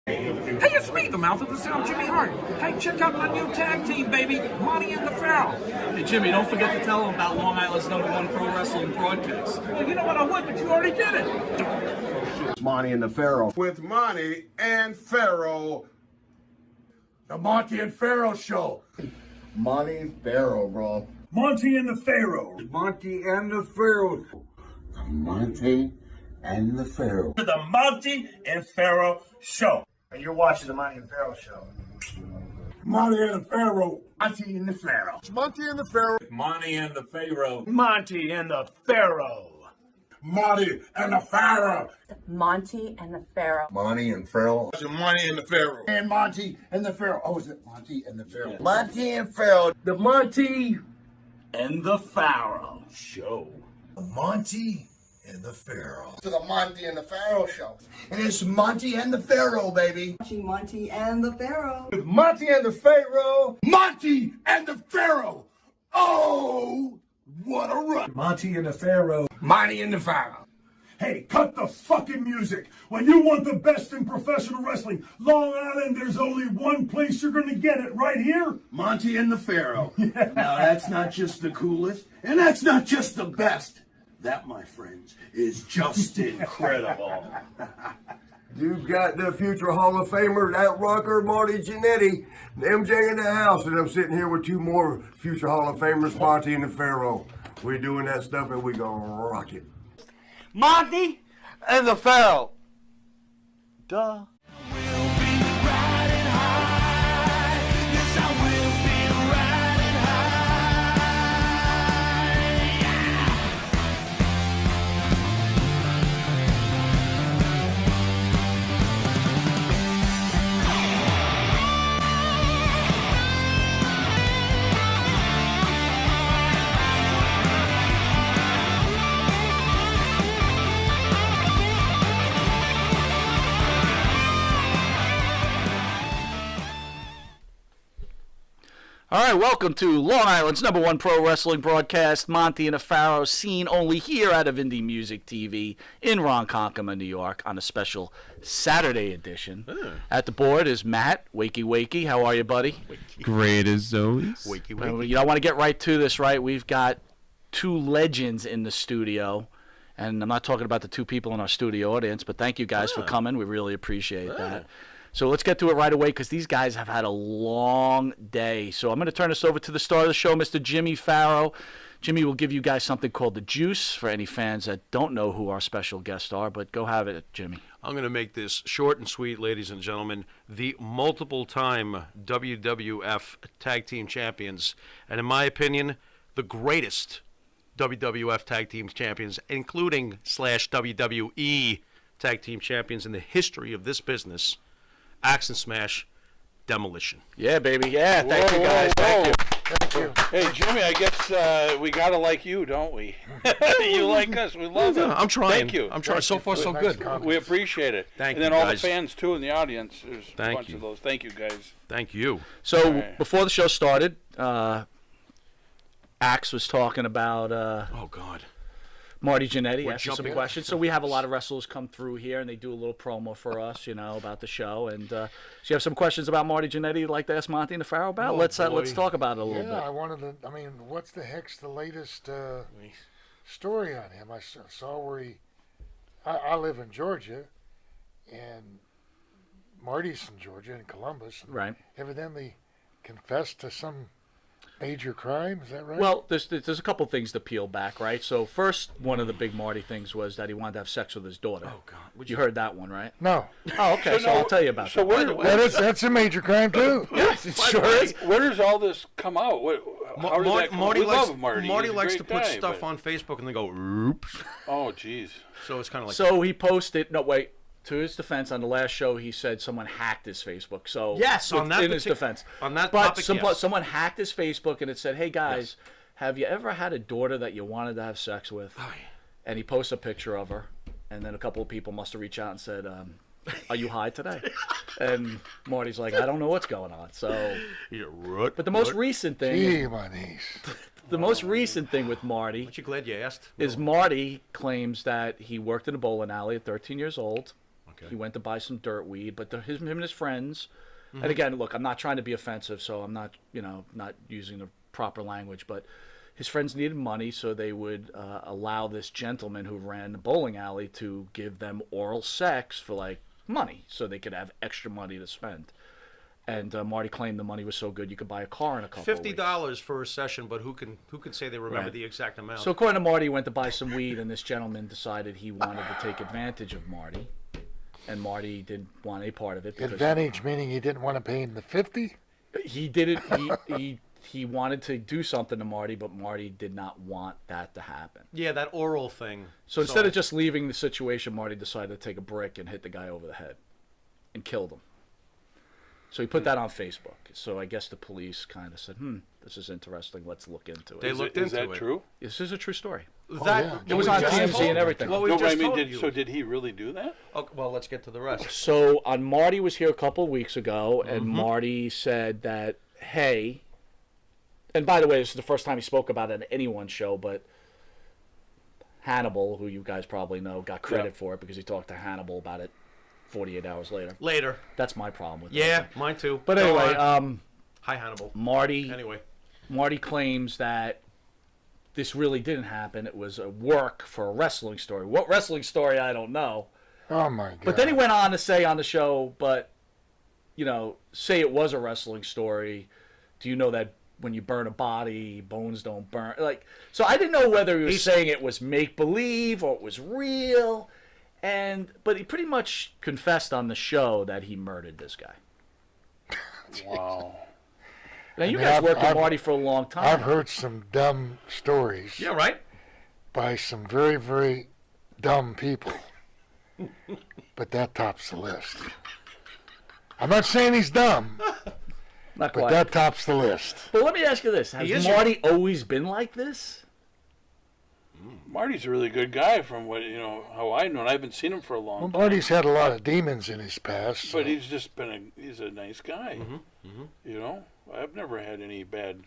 Hey, it's me, the mouth of the South, Jimmy Hart. Hey, check out my new tag team, baby, Monte The Pharaoh. Hey, Jimmy, don't forget to tell them about Long Island's #1 pro wrestling broadcast. Well, you know what, I would, but you already did it. It's Monte the Pharaoh. With Monte and Pharaoh. The Monte and Pharaoh Show. Monte Pharaoh, bro. Monte and the Pharaoh. Monte and the Pharaoh. The Monte and the Pharaoh. The Monte and Pharaoh Show. And you're watching the Monte and Pharaoh Show. Monte and the Pharaoh. Monte and the Pharaoh. Monte and the Pharaoh. Monte and the Pharaoh. Monte and the Pharaoh. Monte and the Pharaoh. Monte and the Pharaoh. Monte and Pharaoh. Monte and the Pharaoh. And Monte and the Pharaoh. Oh, is it Monte and the Pharaoh? Monte and Pharaoh. The Monte and the Pharaoh Show. The Monte and the Pharaoh. To the Monte and the Pharaoh Show. And it's Monte and the Pharaoh, baby. Monte and the Pharaoh. With Monte and the Pharaoh. Monte and the Pharaoh. Oh, what a run. Monte and the Pharaoh. Monte and the Pharaoh. Hey, cut the fucking music. When you want the best in professional wrestling, Long Island, there's only one place you're going to get it, right here. Monte and the Pharaoh. Now, that's not just the coolest, and that's not just the best. That, my friends, is just incredible. You've got the future Hall of Famer, that rocker, Marty Jannetty, MJ in the house, and I'm sitting here with two more future Hall of Famers, Monte and the Pharaoh. We're doing that stuff and we're gonna rock it. Monte and the Pharaoh. Duh. All right, welcome to Long Island's #1 pro wrestling broadcast, Monte and the Pharaoh, seen only here out of Indie Music TV in Ronkonkoma, New York, on a special Saturday edition. At the board is Matt, Wakey. How are you, buddy? Great as always. You I want to get right to this, right? We've got two legends in the studio, and I'm not talking about the two people in our studio audience, but thank you guys for coming. We really appreciate that. So let's get to it right away because these guys have had a long day. So I'm going to turn this over to the star of the show, Mr. Jimmy Pharaoh. Jimmy will give you guys something called the juice for any fans that don't know who our special guests are, but go have it, Jimmy. I'm going to make this short and sweet, ladies and gentlemen. The multiple-time WWF Tag Team Champions, and in my opinion, the greatest WWF Tag Team Champions, including /WWE Tag Team Champions in the history of this business, Axe and Smash, Demolition. Yeah, baby. Yeah, thank you, guys. Thank you. Hey, Jimmy, I guess we gotta like you, don't we? You like us. We love it. I'm trying. Thank you. I'm trying. So far, so good. We appreciate it. Thank and you, then all guys. the fans, too, in the audience. There's a Thank bunch you. of those. Thank you, guys. Thank you. So before the show started, Axe was talking about Oh, God. Marty Jannetty, We're asked us some jumping. questions. So we have a lot of wrestlers come through here, and they do a little promo for us, about the show. And so you have some questions about Marty Jannetty you'd like to ask Monte and the Pharaoh about? Oh, let's boy. talk about it a little bit. I wanted to. I mean, what's the heck's the latest story on him? I saw where he. I live in Georgia, and Marty's from Georgia in Columbus. And Right. Evidently, confessed to some major crime. Is that right? Well, there's a couple things to peel back, right? So first, one of the big Marty things was that he wanted to have sex with his daughter. Oh, God. You heard that one, right? No. Oh, okay. So I'll tell you about that. That's a major crime too. Yes, it sure is. Where does all this come out? How did that come? Marty We likes, love Marty. Marty He's a likes great to put guy, stuff but- on Facebook and then go, oops. Oh, jeez. So it's kind of like... So he posted. No, wait. To his defense, on the last show, he said someone hacked his Facebook. So Yes, on that in his defense. on that but topic, yes. someone hacked his Facebook and it said, "Hey guys, have you ever had a daughter that you wanted to have sex with?" Oh, yeah. And he posts a picture of her, and then a couple of people must have reached out and said, "Are you high today?" And Marty's like, "I don't know what's going on." So, Yeah, what? but the most recent thing, Gee, my niece. the most recent thing with Marty Aren't you glad you asked? is Marty claims that he worked in a bowling alley at 13 years old. Okay. He went to buy some dirt weed, but him and his friends, Mm-hmm. and again, look, I'm not trying to be offensive, so I'm not, not using the proper language, but his friends needed money, so they would allow this gentleman who ran the bowling alley to give them oral sex for like money, so they could have extra money to spend. And Marty claimed the money was so good you could buy a car in a couple of weeks. $50 for a session, but who can say they remember Right. the exact amount? So according to Marty, he went to buy some weed, and this gentleman decided he wanted to take advantage of Marty, and Marty didn't want any part of it. Because Advantage meaning he didn't want to pay him the 50. he did it. He wanted to do something to Marty, but Marty did not want that to happen. Yeah, that oral thing. So instead of just leaving the situation, Marty decided to take a brick and hit the guy over the head and killed him. So he put that on Facebook. So I guess the police kind of said, this is interesting. Let's look into it. They looked into it. Is that true? This is a true story. That It was on TMZ and everything. Well, we No, but I just mean, told you. so did he really do that? Okay, well, let's get to the rest. So Marty was here a couple of weeks ago, and Marty said that, hey, and by the way, this is the first time he spoke about it on anyone's show, but Hannibal, who you guys probably know, got credit for it because he talked to Hannibal about it 48 hours later. Later. That's my problem with Yeah, that. mine too. But Go anyway, on. Hi, Hannibal. Marty Anyway. claims that this really didn't happen. It was a work for a wrestling story. What wrestling story, I don't know. Oh my God! But then he went on to say on the show, but, say it was a wrestling story. Do you know that when you burn a body, bones don't burn? So I didn't know whether he was saying it was make-believe or it was real. But he pretty much confessed on the show that he murdered this guy. Wow. Now, you guys worked with Marty for a long time. I've heard some dumb stories. Yeah, right. By some very, very dumb people. But that tops the list. I'm not saying he's dumb, Not but quite. that tops the list. But let me ask you this. Has Marty always been like this? Marty's a really good guy from what, how I know. And I haven't seen him for a long Well, time. Marty's had a lot of demons in his past. But so- he's just been he's a nice guy. I've never had any bad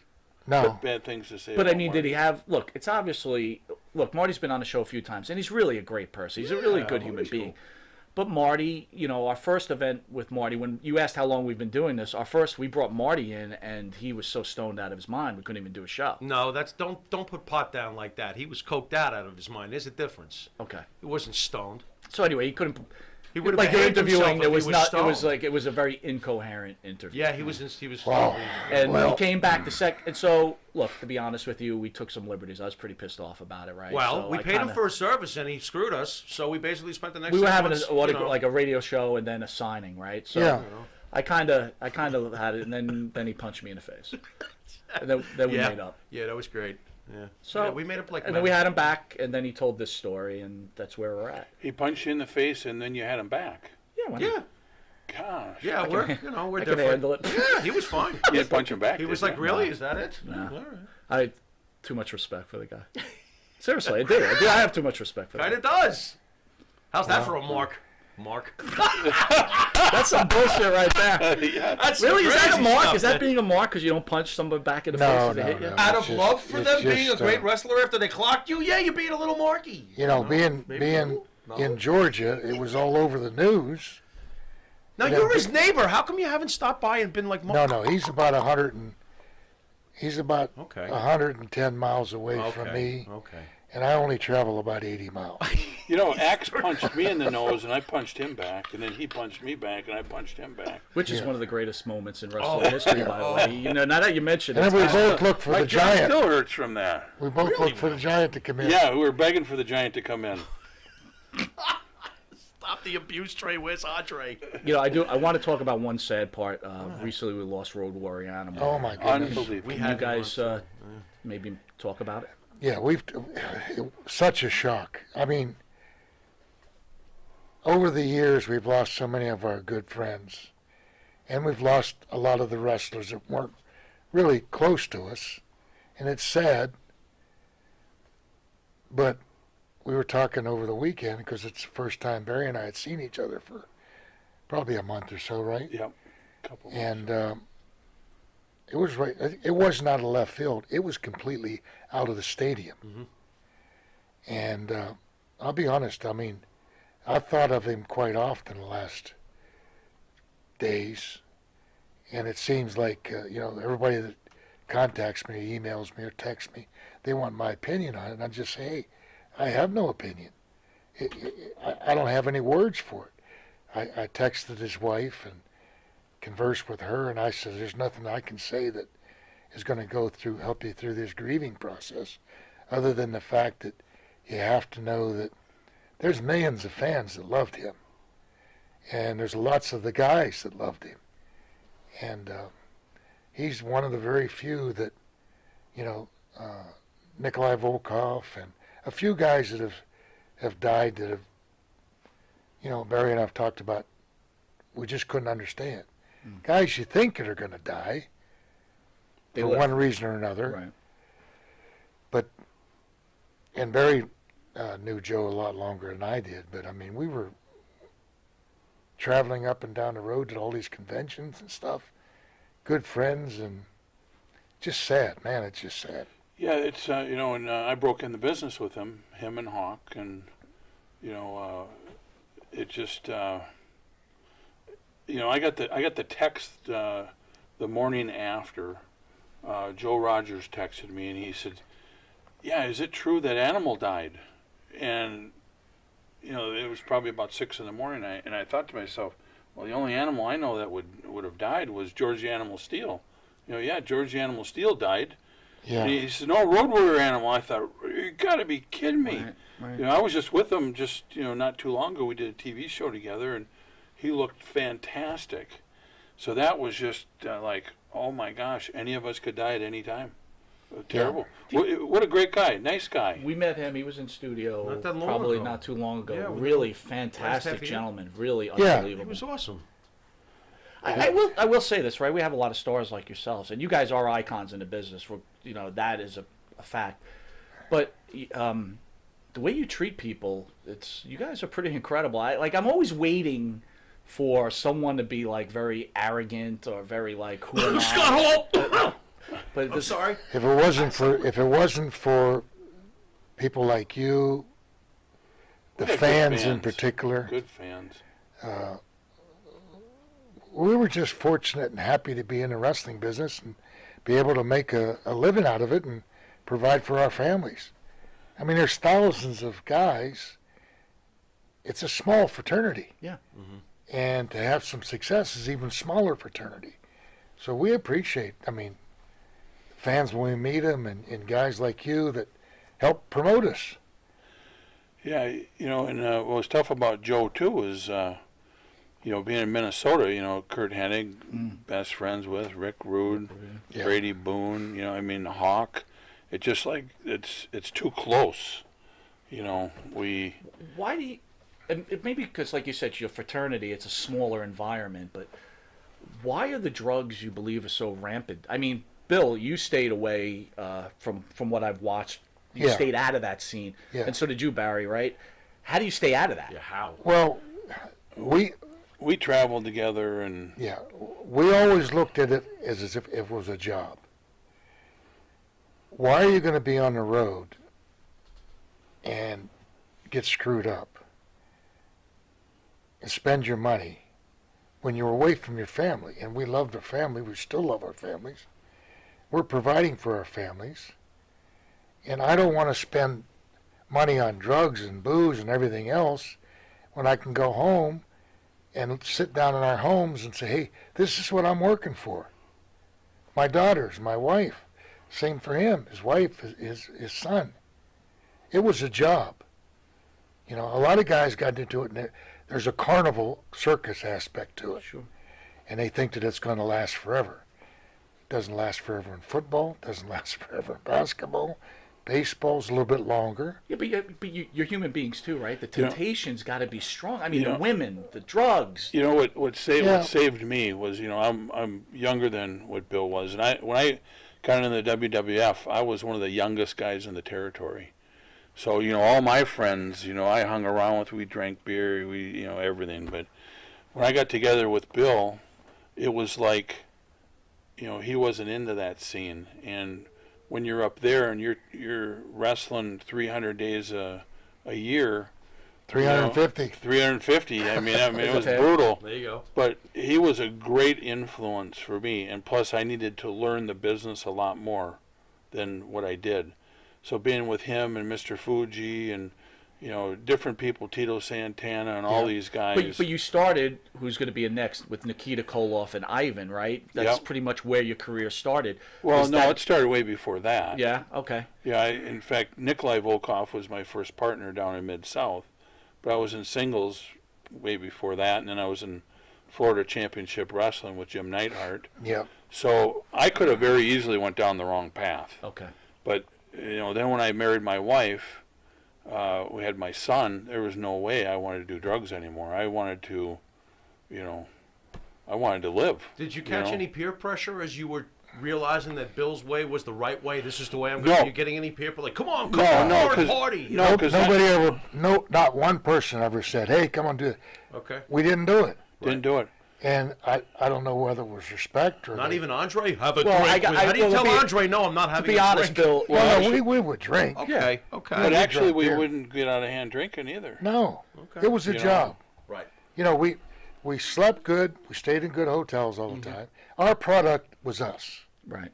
things to say But about I mean, Marty. did he have, it's obviously, Marty's been on the show a few times, and he's really a great person. He's a really good human being. Cool. But Marty, our first event with Marty, when you asked how long we've been doing this, we brought Marty in, and he was so stoned out of his mind, we couldn't even do a show. No, don't put pot down like that. He was coked out of his mind. There's a difference. Okay. He wasn't stoned. So anyway, he couldn't. He would have like the behaved interviewing. himself It if was he was not. stoned. It was like it was a very incoherent interview. Yeah, he was. Wow. And he came back the second. And so, look, to be honest with you, we took some liberties. I was pretty pissed off about it, right? Well, So we I paid him kinda- for a service, and he screwed us. So we basically spent the next. We were 6 having months, like a radio show and then a signing, right? So Yeah. I kind of had it, and then he punched me in the face. And then we made up. Yeah, that was great. Yeah. So yeah, we made up like. And then we had him back, and then he told this story, and that's where we're at. He punched you in the face, and then you had him back. Yeah. Why Yeah. not? Gosh. Yeah, we're I different. can handle it. Yeah, he was fine. You didn't punch him back. He was did like, you? "Really? Is that it?" No. All right. I had too much respect for the guy. Seriously, I do. I have too much respect for the Kind guy. of does. How's that for a mark? Mark. That's some bullshit right there. Yeah. That's Really? Is that a crazy mark? stuff, Is that man. being a mark because you don't punch someone back in the No, face as they no, hit you? no. Out It's of just- love for it's them being a just, great wrestler after they clocked you, yeah, you're being a little marky. being in Georgia, it was all over the news. Now Yeah, you're his neighbor. How come you haven't stopped by and been like, No, he's about 110 miles away Okay. from me, Okay. and I only travel about 80 miles. Axe punched me in the nose, and I punched him back, and then he punched me back, and I punched him back. Which is one of the greatest moments in wrestling history, by the way. Now that you mention it, And then we it's both looked for My the jaw giant. still hurts from that. We both looked for the giant to come in. Yeah, we were begging for the giant to come in. Stop the abuse, Trey. Where's Andre? I want to talk about one sad part. Recently, we lost Road Warrior Animal. Oh my goodness. Unbelievable. Can you guys maybe talk about it? Yeah, such a shock. I mean, over the years, we've lost so many of our good friends, and we've lost a lot of the wrestlers that weren't really close to us, and it's sad. But we were talking over the weekend because it's the first time Barry and I had seen each other for probably a month or so, right? Yep. Couple. And it was right. It was not a left field. It was completely out of the stadium. Mm-hmm. And I'll be honest. I mean, I've thought of him quite often the last days, and it seems like everybody that contacts me, emails me, or texts me, they want my opinion on it, and I just say, hey, I have no opinion. I don't have any words for it. I texted his wife and conversed with her, and I said, there's nothing I can say that is going to help you through this grieving process, other than the fact that you have to know that there's millions of fans that loved him, and there's lots of the guys that loved him, and he's one of the very few that, Nikolai Volkov and a few guys that have died that have, Barry and I've talked about, we just couldn't understand. Guys you think that are going to die for one reason or another. Right. But, and Barry knew Joe a lot longer than I did, but I mean, we were traveling up and down the road to all these conventions and stuff, good friends, and just sad, man, it's just sad. Yeah, it's and I broke in the business with him and Hawk, and it just I got the text the morning after. Joe Rogers texted me and he said, "Yeah, is it true that Animal died?" And it was probably about 6 a.m. And I thought to myself, well, the only animal I know that would have died was George the Animal Steel. George the Animal Steel died. Yeah. And he said, "No, Road Warrior Animal." I thought, you got to be kidding me. Right. I was just with him not too long ago. We did a TV show together, and he looked fantastic. So that was just like, oh my gosh, any of us could die at any time. Terrible. What a great guy. Nice guy. We met him. He was in studio Not that long probably ago. not too long ago. Yeah, really last fantastic half year. gentleman. Really Yeah. unbelievable. He was awesome. I will say this, right? We have a lot of stars like yourselves, and you guys are icons in the business. That is a fact. But the way you treat people, you guys are pretty incredible. I'm always waiting for someone to be like very arrogant or very like, who am I? Scott Hall! But I'm sorry. If it wasn't for people like you, the Yeah, good fans in fans. particular, Good fans. we were just fortunate and happy to be in the wrestling business and be able to make a living out of it and provide for our families. I mean, there's thousands of guys. It's a small fraternity. Yeah. And to have some success is even smaller fraternity. So we appreciate, fans when we meet them and guys like you that help promote us. Yeah, and what was tough about Joe too was, being in Minnesota. Kurt Hennig, best friends with Rick Rude, Yeah. Brady Boone. Hawk. It's just like it's too close. Why do you? And maybe because, like you said, your fraternity, it's a smaller environment. But why are the drugs you believe are so rampant? I mean, Bill, you stayed away from what I've watched. You stayed out of that scene, and so did you, Barry. Right? How do you stay out of that? Yeah, how? Well, we traveled together, and we always looked at it as if it was a job. Why are you going to be on the road and get screwed up and spend your money when you're away from your family? And we loved our family. We still love our families. We're providing for our families. And I don't want to spend money on drugs and booze and everything else when I can go home and sit down in our homes and say, hey, this is what I'm working for. My daughters, my wife, same for him, his wife, his son. It was a job. A lot of guys got into it, and there's a carnival circus aspect to it. Sure. And they think that it's going to last forever. It doesn't last forever in football. It doesn't last forever in basketball. Baseball's a little bit longer. Yeah, but you're human beings too, right? The temptation's got to be strong. I mean, the women, the drugs. What saved me was, I'm younger than what Bill was, and when I got into the WWF, I was one of the youngest guys in the territory. So all my friends, I hung around with. We drank beer, everything. But when I got together with Bill, it was like, he wasn't into that scene. And when you're up there and you're wrestling 300 days a year, 350. 350. I mean, it was Okay. brutal. There you go. But he was a great influence for me, and plus I needed to learn the business a lot more than what I did. So being with him and Mr. Fuji and different people, Tito Santana and all these guys. But you started, who's going to be a next, with Nikita Koloff and Ivan, right? That's pretty much where your career started. Well, it started way before that. Yeah, okay. Yeah, in fact, Nikolai Volkov was my first partner down in Mid-South. But I was in singles way before that, and then I was in Florida Championship Wrestling with Jim Neidhart. Yeah. So I could have very easily went down the wrong path. Okay. But, then when I married my wife, we had my son, there was no way I wanted to do drugs anymore. I wanted to, I wanted to live. Did you catch any peer pressure as you were realizing that Bill's way was the right way? This is the way I'm going. Are you getting any peer pressure? Like, come on, party. Not one person ever said, "Hey, come on, do it." Okay. We didn't do it. Didn't do it. And I don't know whether it was respect or not even Andre. Have a Well, drink. How do you tell Andre? No, I'm not having. To be honest, Bill. Well, no, we would drink. Okay. But actually, we wouldn't get out of hand drinking either. No. It was a job. Right. We slept good. We stayed in good hotels all the time. Our product was us. Right.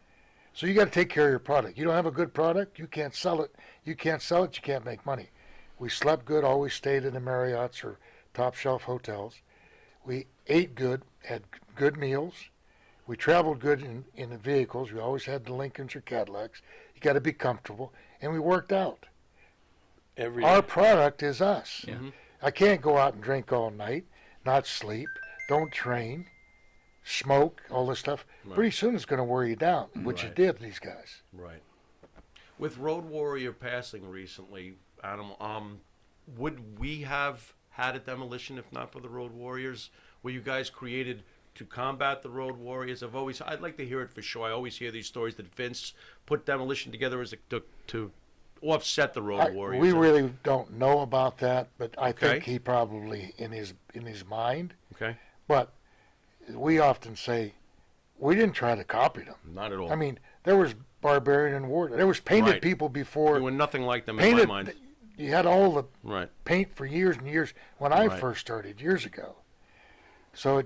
So you got to take care of your product. You don't have a good product, you can't sell it. You can't make money. We slept good, always stayed in the Marriotts or top shelf hotels. We ate good, had good meals. We traveled good in the vehicles. We always had the Lincolns or Cadillacs. You got to be comfortable. And we worked out. Our product is us. Yeah. I can't go out and drink all night, not sleep, don't train, smoke, all this stuff. Right. Pretty soon it's going to wear you down, which it did, these guys. Right. With Road Warrior passing recently, Adam, would we have had a Demolition if not for the Road Warriors? Were you guys created to combat the Road Warriors? I'd like to hear it for sure. I always hear these stories that Vince put Demolition together as to offset the Road Warriors. We really don't know about that, but I think he probably in his mind. Okay. But we often say we didn't try to copy them. Not at all. I mean, there was Barbarian and Ward. There was painted people before. You were nothing like them in my mind. You had all the paint for years and years when I first started years ago. So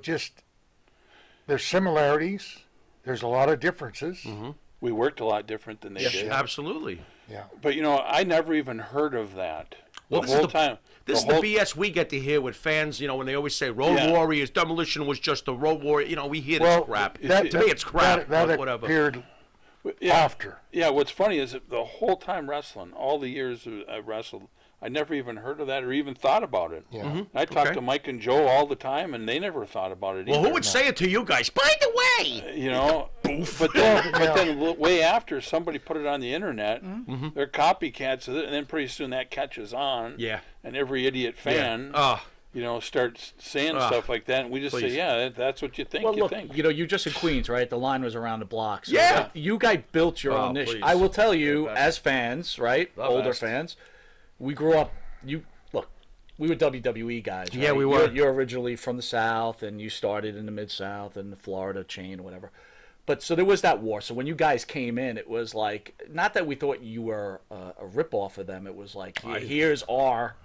there's similarities. There's a lot of differences. Mm-hmm. We worked a lot different than they did. Absolutely. Yeah. But I never even heard of that. Well, the whole time. This is the BS we get to hear with fans, when they always say Road Warriors, Demolition was just a Road Warrior. We hear this crap. To me, it's crap. That whatever. appeared after. Yeah, what's funny is that the whole time wrestling, all the years I wrestled, I never even heard of that or even thought about it. Yeah. Mm-hmm. I talked to Mike and Joe all the time, and they never thought about it either. Well, who would say it to you guys? By the way! But then way after, somebody put it on the internet. Mm-hmm. They're copycats of it, and then pretty soon that catches on. Yeah. And every idiot fan, starts saying stuff like that, and we just say, yeah, that's what you think. Well, look, think. you're just in Queens, right? The line was around the block. So yeah. You guys built your own niche. Please. I will tell you, as fans, right? Older best. fans, we grew up. We were WWE guys. Right? Yeah, we were. You're originally from the South, and you started in the Mid-South and the Florida chain or whatever. But so there was that war. So when you guys came in, it was like, not that we thought you were a ripoff of them. It was like, here's our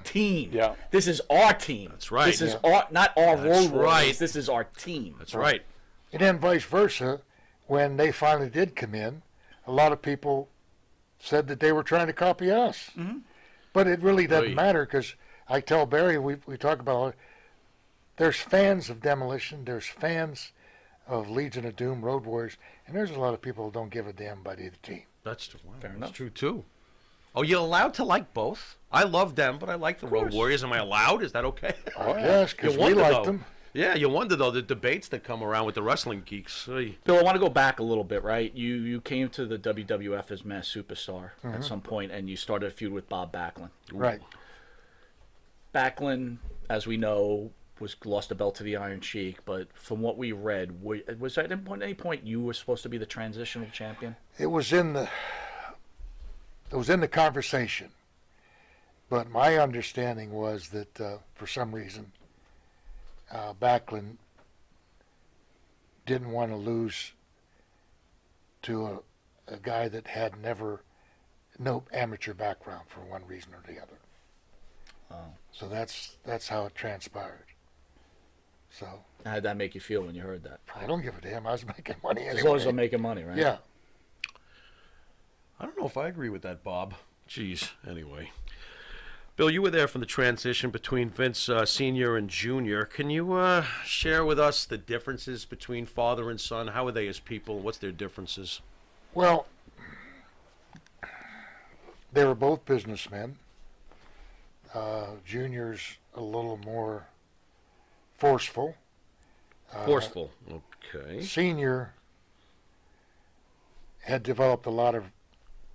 team. Yeah. This is our team. That's right. This is not our Road Warriors. This is our team. That's right. And then vice versa, when they finally did come in, a lot of people said that they were trying to copy us. Mm-hmm. But it really doesn't matter, because I tell Barry, we talk about, there's fans of Demolition, there's fans of Legion of Doom, Road Warriors, and there's a lot of people who don't give a damn about either team. That's true, too. Oh, you're allowed to like both? I love them, but I like the Road Warriors. Am I allowed? Is that okay? Yes, because we like them. Yeah, you wonder, though, the debates that come around with the wrestling geeks. Bill, I want to go back a little bit, right? You came to the WWF as Mass Superstar at some point, and you started a feud with Bob Backlund. Right. Backlund, as we know, lost the belt to the Iron Sheik, but from what we read, was that at any point you were supposed to be the transitional champion? It was in the conversation, but my understanding was that for some reason, Backlund didn't want to lose to a guy that had no amateur background for one reason or the other. So that's how it transpired. So How'd that make you feel when you heard that? I don't give a damn. I was making money anyway. As long as I'm making money, right? Yeah. I don't know if I agree with that, Bob. Jeez. Anyway. Bill, you were there from the transition between Vince Sr. and Jr. Can you share with us the differences between father and son? How are they as people? What's their differences? Well, they were both businessmen. Junior's a little more forceful. Forceful. Okay. Senior had developed a lot of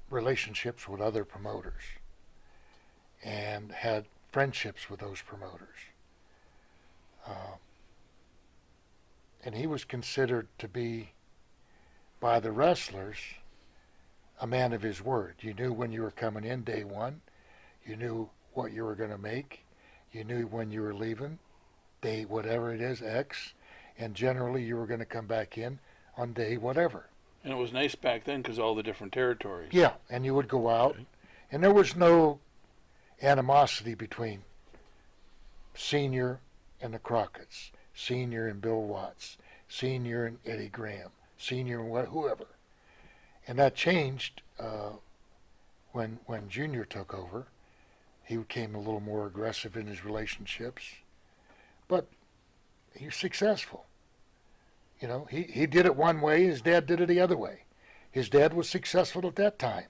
relationships with other promoters and had friendships with those promoters. And he was considered to be, by the wrestlers, a man of his word. You knew when you were coming in day one. You knew what you were going to make. You knew when you were leaving, day whatever it is, X. And generally you were going to come back in on day whatever. And it was nice back then because all the different territories. Yeah, and you would go out. Okay. And there was no animosity between Senior and the Crockett's, Senior and Bill Watts, Senior and Eddie Graham, Senior and whoever. And that changed when Junior took over. He became a little more aggressive in his relationships, but he was successful. You know, he did it one way, his dad did it the other way. His dad was successful at that time.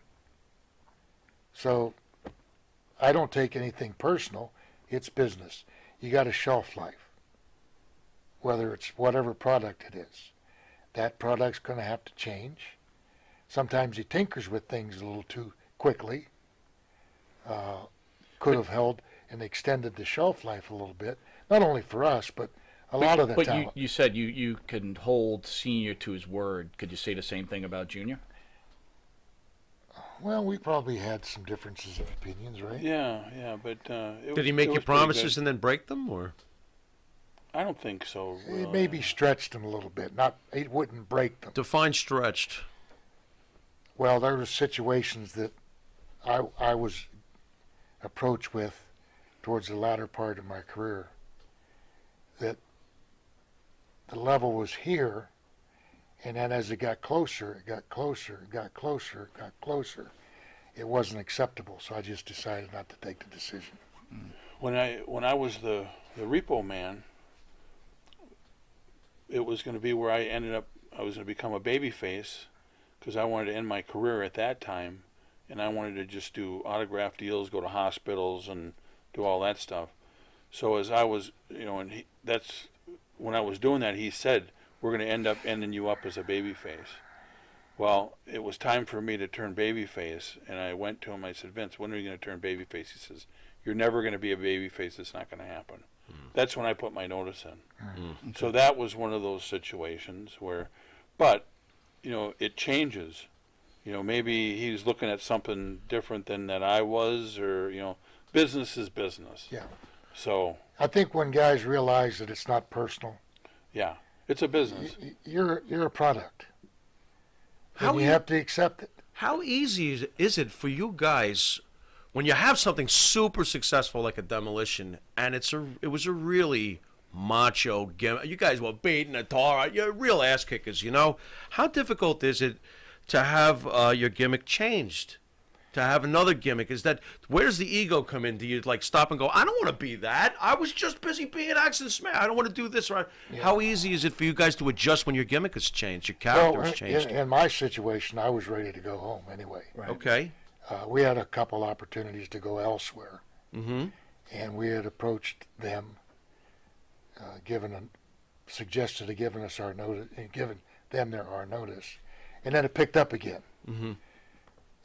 So I don't take anything personal. It's business. You got a shelf life, whether it's whatever product it is. That product's going to have to change. Sometimes he tinkers with things a little too quickly. Could have held and extended the shelf life a little bit, not only for us, but a lot of the talent. But you said you can hold Senior to his word. Could you say the same thing about Junior? Well, we probably had some differences of opinions, right? Yeah, but did he make you promises and then break them, or? I don't think so. It maybe stretched them a little bit. Not, it wouldn't break them. Define stretched. Well, there were situations that I was approached with towards the latter part of my career that the level was here, and then as it got closer, it got closer, it got closer, it got closer. It wasn't acceptable, so I just decided not to take the decision. When I was the repo man, it was going to be where I was going to become a babyface because I wanted to end my career at that time, and I wanted to just do autograph deals, go to hospitals, and do all that stuff. So as I was, that's when I was doing that, he said, we're going to end up ending you up as a babyface. Well, it was time for me to turn babyface, and I went to him, I said, Vince, when are you going to turn babyface? He says, you're never going to be a babyface, it's not going to happen. That's when I put my notice in. So that was one of those situations where, but, it changes. Maybe he's looking at something different than that I was, or, business is business. Yeah. So I think when guys realize that it's not personal. Yeah, it's a business. You're a product. And you have to accept it. How easy is it for you guys when you have something super successful like a Demolition, and it was a really macho gimmick? You guys were beating the tar out. You're real ass kickers, How difficult is it to have your gimmick changed? To have another gimmick? Where does the ego come in? Do you stop and go, I don't want to be that. I was just busy being Axe and Smash. I don't want to do this. Right? Yeah. How easy is it for you guys to adjust when your gimmick has changed, your character has changed? In my situation, I was ready to go home anyway. Right. Okay. We had a couple opportunities to go elsewhere. Mm-hmm. And we had approached them, suggested to giving us our notice, and given them our notice. And then it picked up again. Mm-hmm.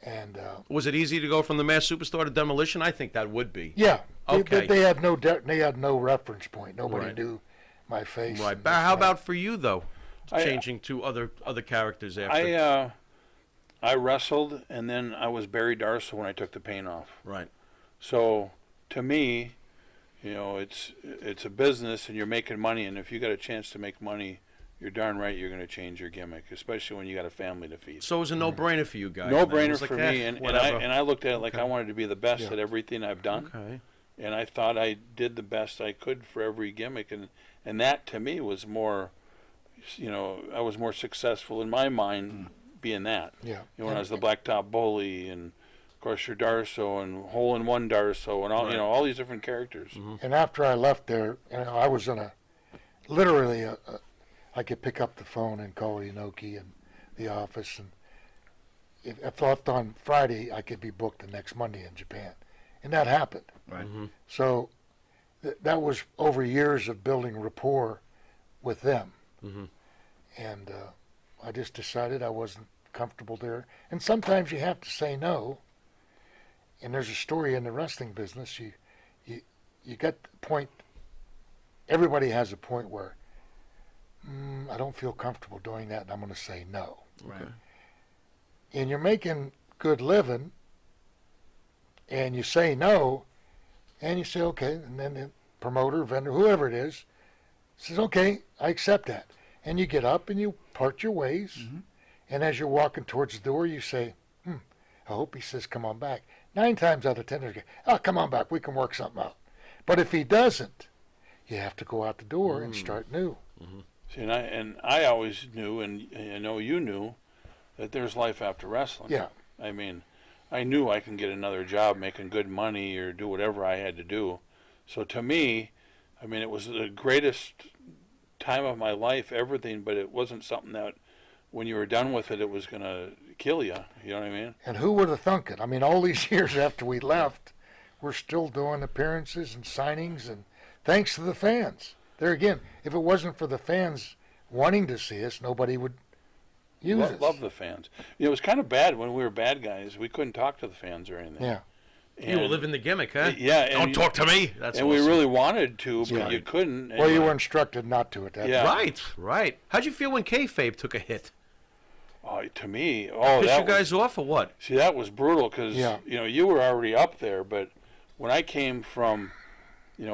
And was it easy to go from the Mass Superstar to Demolition? I think that would be. Yeah. Okay. They had no reference point. Nobody knew my face. Right. But how about for you though? Changing to other characters after. I wrestled, and then I was Barry Darsow when I took the paint off. Right. So to me, it's a business, and you're making money, and if you got a chance to make money, you're darn right you're going to change your gimmick, especially when you got a family to feed. So it was a no-brainer for you guys. No-brainer for me, and I looked at it like I wanted to be the best at everything I've done. Okay. and I thought I did the best I could for every gimmick, and that to me was more, I was more successful in my mind being that. Yeah. When I was the Blacktop Bully, and of course your Darso and Hole in One Darso, and all all these different characters. And after I left there, I was in literally I could pick up the phone and call Inoki and the office, and if left on Friday, I could be booked the next Monday in Japan, and that happened. Right. So that was over years of building rapport with them, and I just decided I wasn't comfortable there. And sometimes you have to say no. And there's a story in the wrestling business. You get the point. Everybody has a point where I don't feel comfortable doing that, and I'm going to say no. Right. And you're making good living, and you say no, and you say okay, and then the promoter, vendor, whoever it is, says okay, I accept that, and you get up and you part your ways, and as you're walking towards the door, you say, I hope he says come on back. 9 times out of 10, they're going, oh, come on back, we can work something out. But if he doesn't, you have to go out the door and start new. See, and I always knew, and I know you knew, that there's life after wrestling. Yeah. I mean, I knew I can get another job making good money or do whatever I had to do. So to me, I mean, it was the greatest time of my life, everything, but it wasn't something that when you were done with it, it was going to kill you. You know what I mean? And who would have thunk it? I mean, all these years after we left, we're still doing appearances and signings, and thanks to the fans. There again, if it wasn't for the fans wanting to see us, nobody would use us. Love the fans. It was kind of bad when we were bad guys. We couldn't talk to the fans or anything. Yeah. You were living the gimmick, huh? Yeah. Don't talk to me. That's and awesome. we really wanted to, but you couldn't. Well, you were instructed not to at that time. Right. How'd you feel when kayfabe took a hit? Oh, to me, Pissed you guys off or what? See, that was brutal because you were already up there, but when I came from,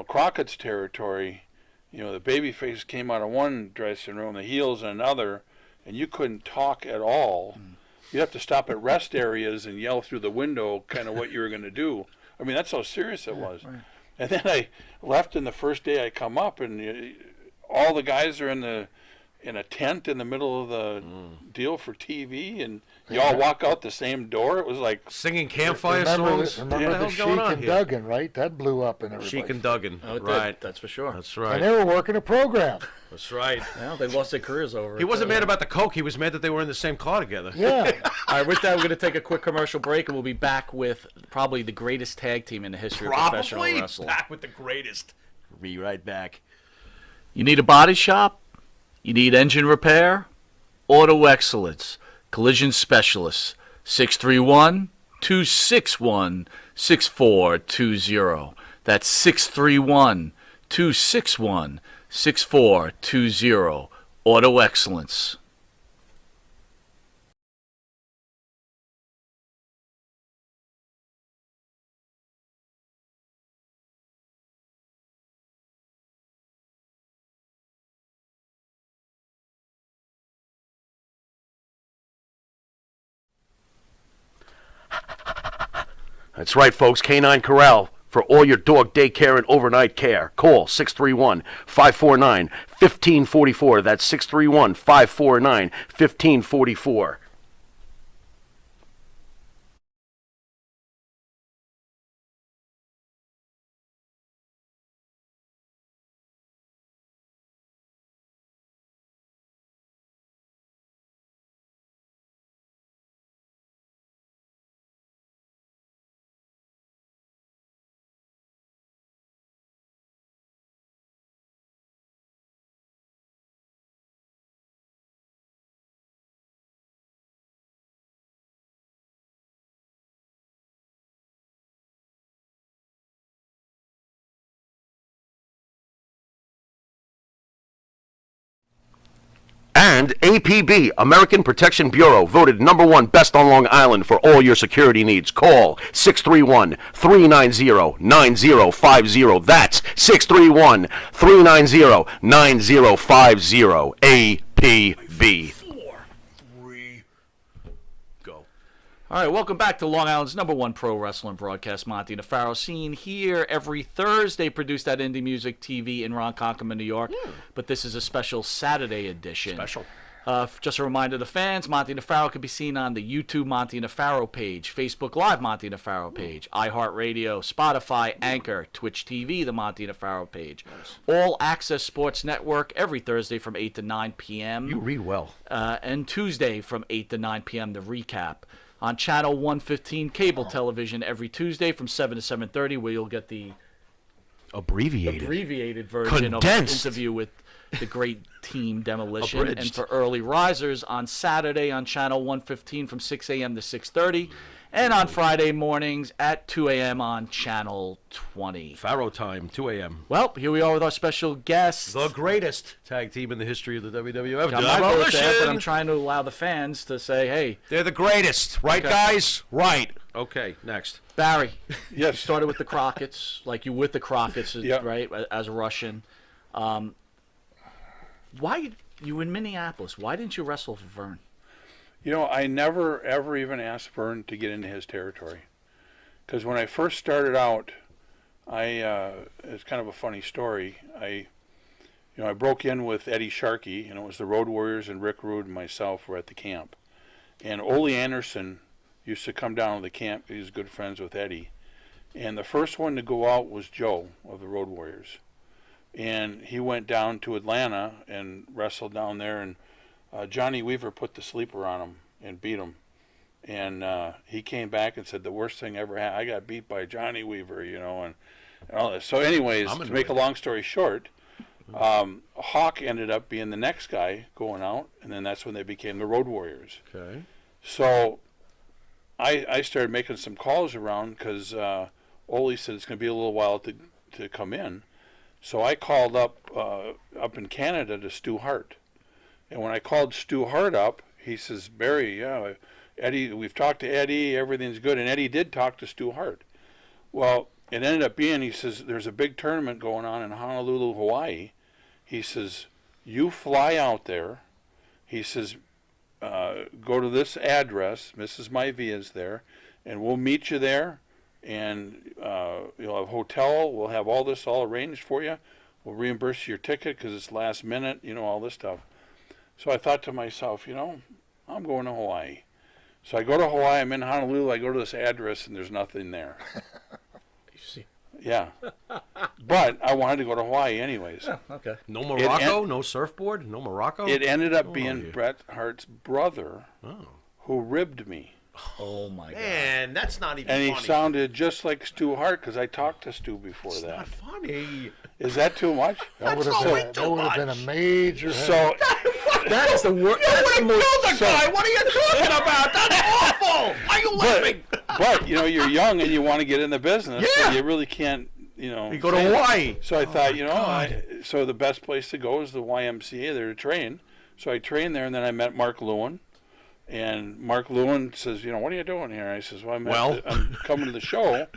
Crockett's territory, the babyface came out of one dressing room, the heels in another, and you couldn't talk at all. You'd have to stop at rest areas and yell through the window kind of what you were going to do. I mean, that's how serious it was. Right. And then I left, and the first day I come up, and all the guys are in a tent in the middle of the deal for TV, and you all walk out the same door. It was like singing campfire songs. Remember the Sheik and Duggan, right? That blew up in everybody. Sheik and Duggan, right? That's for sure. That's right. And they were working a program. That's right. Well, they lost their careers over it. He wasn't mad about the coke. He was mad that they were in the same car together. Yeah. All right, with that, we're going to take a quick commercial break, and we'll be back with probably the greatest tag team in the history of professional wrestling. Back with the greatest. Be right back. You need a body shop? You need engine repair? Auto Excellence, Collision Specialists, 631-261-6420. That's 631-261-6420. Auto Excellence. That's right, folks. Canine Corral for all your dog daycare and overnight care. Call 631-549-1544. That's 631-549-1544. And APB, American Protection Bureau, voted #1 best on Long Island for all your security needs. Call 631-390-9050. That's 631-390-9050. APB. Go. All All right, welcome back to Long Island's #1 pro wrestling broadcast, Monte The Pharaoh, seen here every Thursday, produced at Indie Music TV in Ronkonkoma, New York. But this is a special Saturday edition. Special. Just a reminder to fans, Monte The Pharaoh can be seen on the YouTube Monte The Pharaoh page, Facebook Live Monte The Pharaoh page, iHeartRadio, Spotify, Anchor, Twitch TV, the Monte The Pharaoh page. All Access Sports Network every Thursday from 8 to 9 p.m. You read well. And Tuesday from 8 to 9 p.m. the recap. On Channel 115 cable television every Tuesday from 7 to 7:30, where you'll get the abbreviated version Condensed. of an interview with the great team Demolition. And Abridged. for early risers on Saturday on Channel 115 from 6 a.m. to 6:30, and on Friday mornings at 2 a.m. on Channel 20. Pharaoh time, 2 a.m. Well, here we are with our special guest. The greatest tag team in the history of the WWF. I'm not going to say it, but I'm trying to allow the fans to say, hey. They're the greatest. Right, guys? Right. Okay, next. Barry. Yes. You started with the Crockett's, like you with the Crockett's, Yep. right, as a Russian. Why, you in Minneapolis, why didn't you wrestle for Vern? You know, I never, ever even asked Vern to get into his territory. Because when I first started out, it's kind of a funny story. I broke in with Eddie Sharkey, and it was the Road Warriors, and Rick Rude and myself were at the camp. And Ole Anderson used to come down to the camp. He was good friends with Eddie. And the first one to go out was Joe of the Road Warriors. And he went down to Atlanta and wrestled down there, and Johnny Weaver put the sleeper on him and beat him. And he came back and said the worst thing ever happened. I got beat by Johnny Weaver, and all this. So anyways, to make a long story short, Hawk ended up being the next guy going out, and then that's when they became the Road Warriors. Okay. So I started making some calls around because Ole said it's going to be a little while to come in. So I called up in Canada to Stu Hart. And when I called Stu Hart up, he says, Barry, yeah, Eddie, we've talked to Eddie, everything's good. And Eddie did talk to Stu Hart. Well, it ended up being, he says, there's a big tournament going on in Honolulu, Hawaii. He says, you fly out there. He says, go to this address, Mrs. Maivia's there, and we'll meet you there. And you'll have a hotel, we'll have all this all arranged for you. We'll reimburse your ticket because it's last minute, all this stuff. So I thought to myself, I'm going to Hawaii. So I go to Hawaii, I'm in Honolulu, I go to this address, and there's nothing there. You see. Yeah. But I wanted to go to Hawaii anyways. Yeah, okay. No Morocco? No surfboard? No Morocco? It ended up being Bret Hart's brother who ribbed me. Oh, my God. Man, that's not even funny. And funny. he sounded just like Stu Hart because I talked to Stu before that. Not funny. Is that too much? That would have been a major. So that is the worst. That's the most. Guy. What are you talking about? That's awful. Why are you laughing? But you're young and you want to get in the business. Yeah. So you really can't. You go to Hawaii. So I thought, so the best place to go is the YMCA there to train. So I trained there, and then I met Mark Lewin. And Mark Lewin says, what are you doing here? And I says, well, I'm coming to the show.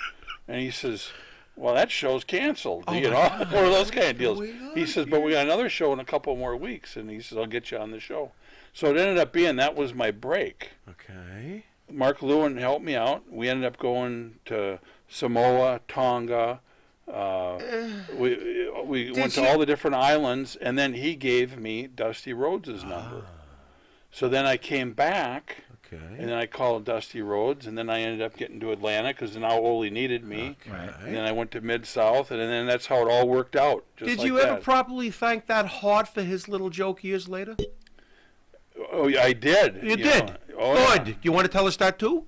And he says, well, that show's canceled. One of those kind of deals. He says, but we got another show in a couple more weeks. And he says, I'll get you on the show. So it ended up being that was my break. Okay. Mark Lewin helped me out. We ended up going to Samoa, Tonga. We went to all the different islands. And then he gave me Dusty Rhodes' number. So then I came back, and then I called Dusty Rhodes, and then I ended up getting to Atlanta because now Ole needed me. Okay. And then I went to Mid-South, and then that's how it all worked out. Did you ever properly thank that Hart for his little joke years later? Oh, yeah, I did. You did? Good. Yeah. You want to tell us that too?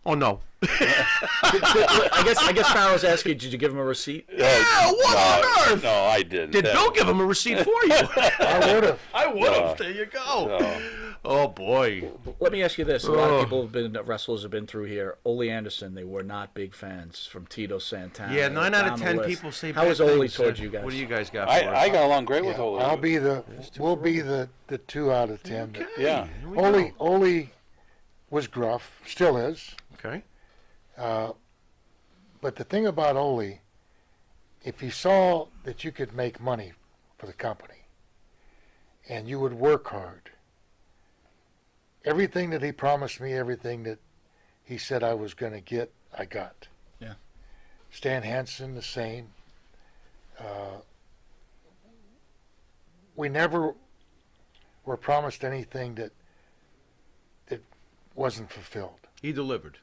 Oh, no. I guess Pharaoh's asking, did you give him a receipt? Yeah, what on earth? No, I didn't. Did Bill give him a receipt for you? I would have. I would have. There you go. Oh, boy. Let me ask you this. A lot of people wrestlers have been through here. Ole Anderson, they were not big fans from Tito Santana. Yeah, 9 out of 10 people say How was Ole towards you guys? What do you guys got for I got along great with Ole. We'll be the 2 out of 10. Okay. Yeah. Ole was gruff, still is. Okay. But the thing about Ole, if he saw that you could make money for the company and you would work hard, everything that he promised me, everything that he said I was going to get, I got. Yeah. Stan Hansen, the same. We never were promised anything that wasn't fulfilled. He delivered.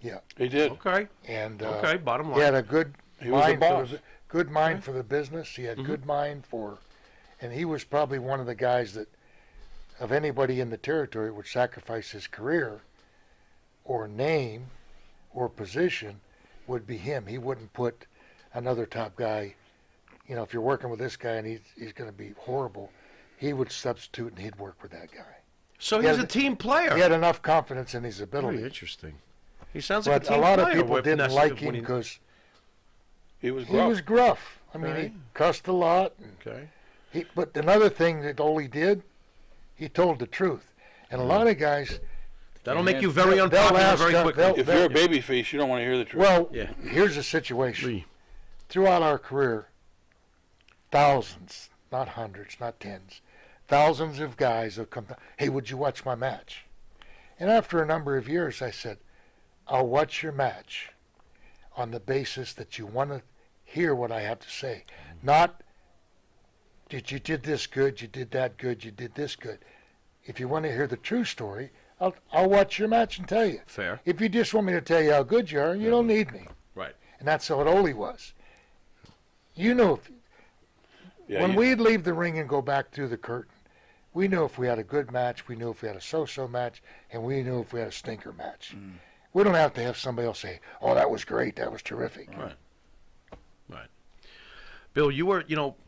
Yeah. He did. Okay. And okay, bottom line. he had a good He was a mind boss. good mind for the business. He had good mind for, and he was probably one of the guys that, of anybody in the territory, would sacrifice his career or name or position, would be him. He wouldn't put another top guy. You know, if you're working with this guy and he's going to be horrible, he would substitute and he'd work with that guy. So He he's had- a team player. He had enough confidence in his ability. Very interesting. He sounds like But a team a lot player. of people with didn't Ness- like when him he- because He was he gruff. was gruff. I mean, Right. he cussed a lot. And Okay. but another thing that Ole did, he told the truth. And a lot of guys, That'll make you very They'll unpopular ask, very quickly. If you're a baby face, you don't want to hear the truth. well, Yeah. here's the situation. Lee. Throughout our career, thousands, not hundreds, not tens, thousands of guys have come, hey, would you watch my match? And after a number of years, I said, I'll watch your match on the basis that you want to hear what I have to say. Not, you did this good, you did that good, you did this good. If you want to hear the true story, I'll watch your match and tell you. Fair. If you just want me to tell you how good you are, you don't need me. Right. And that's what Ole was. You know, when we'd leave the ring and go back through the curtain, we knew if we had a good match, we knew if we had a so-so match, and we knew if we had a stinker match. We don't have to have somebody else say, oh, that was great, that was terrific. Right. Right. Bill, you were,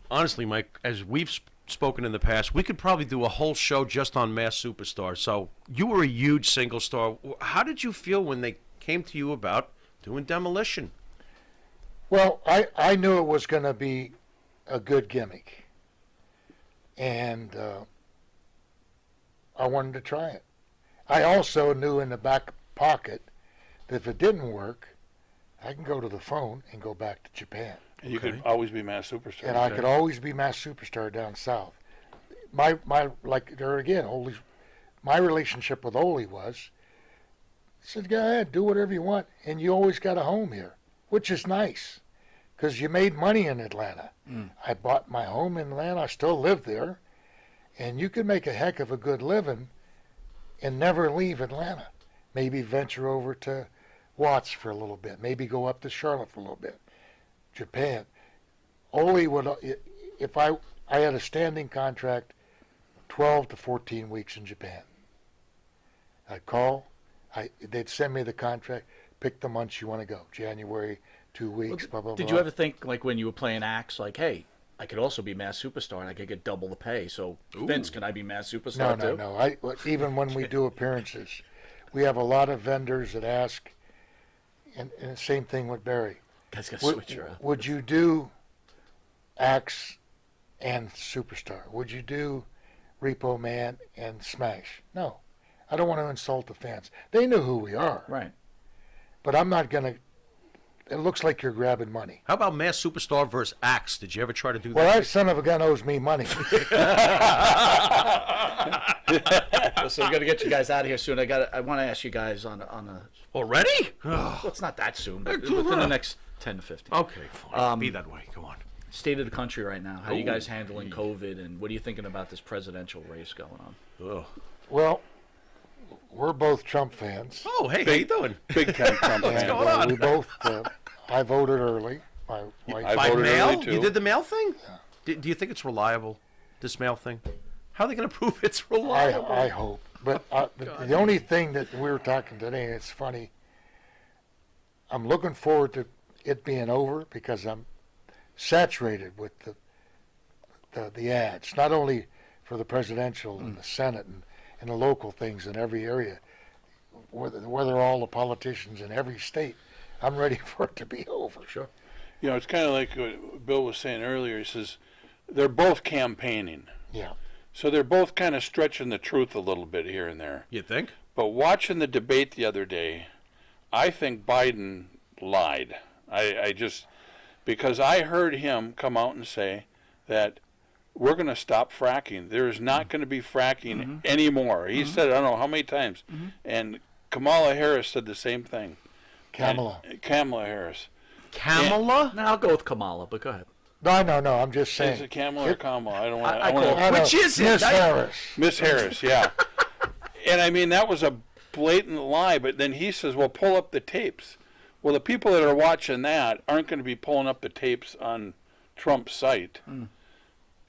honestly, Mike, as we've spoken in the past, we could probably do a whole show just on Masked Superstar. So you were a huge single star. How did you feel when they came to you about doing Demolition? Well, I knew it was going to be a good gimmick. And I wanted to try it. I also knew in the back pocket that if it didn't work, I can go to the phone and go back to Japan. And you could always be Masked Superstar. And I could always be Masked Superstar down south. My relationship with Ole was, I said, go ahead, do whatever you want, and you always got a home here, which is nice, because you made money in Atlanta. I bought my home in Atlanta. I still live there, and you could make a heck of a good living and never leave Atlanta. Maybe venture over to Watts for a little bit. Maybe go up to Charlotte for a little bit. Japan. Ole would, if I had a standing contract, 12 to 14 weeks in Japan. I'd call, they'd send me the contract, pick the months you want to go, January, 2 weeks, blah, blah, blah. Did you ever think, like, when you were playing acts, like, hey, I could also be Masked Superstar and I could get double the pay, so Vince, can I be Masked Superstar too? No. Even when we do appearances, we have a lot of vendors that ask, and the same thing with Barry. Guys got to switch her up. Would you do Axe and Superstar? Would you do Repo Man and Smash? No. I don't want to insult the fans. They know who we are. Right. But I'm not going to. It looks like you're grabbing money. How about Masked Superstar versus Axe? Did you ever try to do Well, that? that son of a gun owes me money. So we're gonna get you guys out of here soon. I want to ask you guys on a. Already? Well, it's not that soon, but within the next 10 to 15. Okay, fine. Be that way. Go on. State of the country right now. How are you guys handling COVID, and what are you thinking about this presidential race going on? Ugh. Well, we're both Trump fans. Oh, hey, how you doing? Big time Trump What's fan. going on? We both. I voted early. My wife. I By voted mail? early, too. You did the mail thing? Do you think it's reliable, this mail thing? How are they going to prove it's reliable? I hope. But the only thing that we were talking today, and it's funny, I'm looking forward to it being over because I'm saturated with the ads, not only for the presidential and the Senate and the local things in every area, whether all the politicians in every state. I'm ready for it to be over. Sure. It's kind of like what Bill was saying earlier. He says they're both campaigning. Yeah. So they're both kind of stretching the truth a little bit here and there. You think? But watching the debate the other day, I think Biden lied. I just, because I heard him come out and say that we're going to stop fracking. There is not going to be fracking anymore. He said it, I don't know how many times. And Kamala Harris said the same thing. Kamala. Kamala Harris. Kamala? No, I'll go with Kamala, but go ahead. No, I'm just saying. Is it Kamala or Kamala? I don't want to. I call Which is it? Miss Harris. Miss Harris, yeah. And I mean, that was a blatant lie, but then he says, well, pull up the tapes. Well, the people that are watching that aren't going to be pulling up the tapes on Trump's site.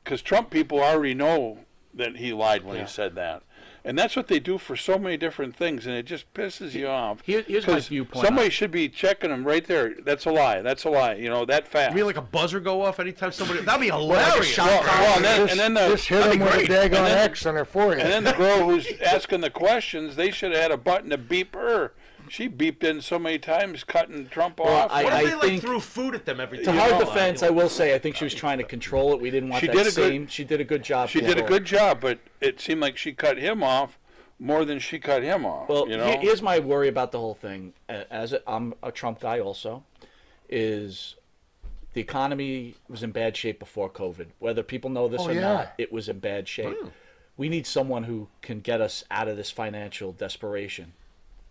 Because Trump people already know that he lied when he said that. And that's what they do for so many different things, and it just pisses you off. Here's my viewpoint. Somebody should be checking them right there. That's a lie. That's a lie. You know, that fast. You mean like a buzzer go off anytime somebody... That'd be hilarious. And then Just hit them with a daggone X on their forehead. And then the girl who's asking the questions, they should have had a button to beep her. She beeped in so many times, cutting Trump off. What if I they think, threw food at them every to time? her defense, I will say I think she was trying to control it. We didn't want She that did a same. She did a good job. She did a good job, but it seemed like she cut him off more than she cut him off. Well, you know? here's my worry about the whole thing. I'm a Trump guy also, is the economy was in bad shape before COVID. Whether people know this or not, it was in bad shape. We need someone who can get us out of this financial desperation.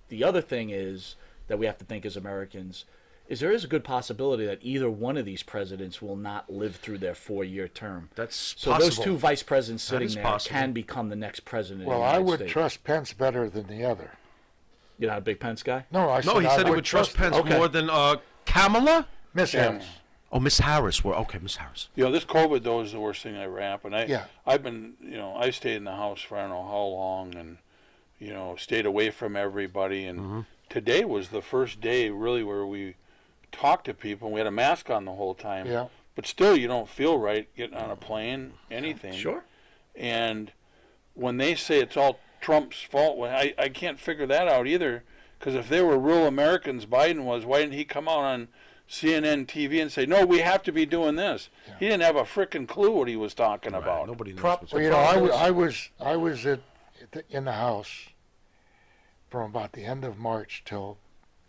The other thing is that we have to think as Americans is there is a good possibility that either one of these presidents will not live through their 4-year term. That's so possible. Those two vice presidents sitting there possible. can become the next president. Well, of the I United would States. trust Pence better than the other. You're not a big Pence guy? No, he said he would trust Pence more than Kamala? Miss Harris. Oh, Miss Harris. Okay, Miss Harris. You know, this COVID, though, is the worst thing that ever happened. Yeah. I've been, I stayed in the house for I don't know how long and, stayed away from everybody. And today was the first day, really, where we talked to people. We had a mask on the whole time. Yeah. But still, you don't feel right getting on a plane, anything. Sure. And when they say it's all Trump's fault, well, I can't figure that out either. Because if they were real Americans, Biden was, why didn't he come out on CNN TV and say, no, we have to be doing this? Yeah. He didn't have a frickin' clue what he was talking about. Nobody knows what's Well, I was in the house from about the end of March till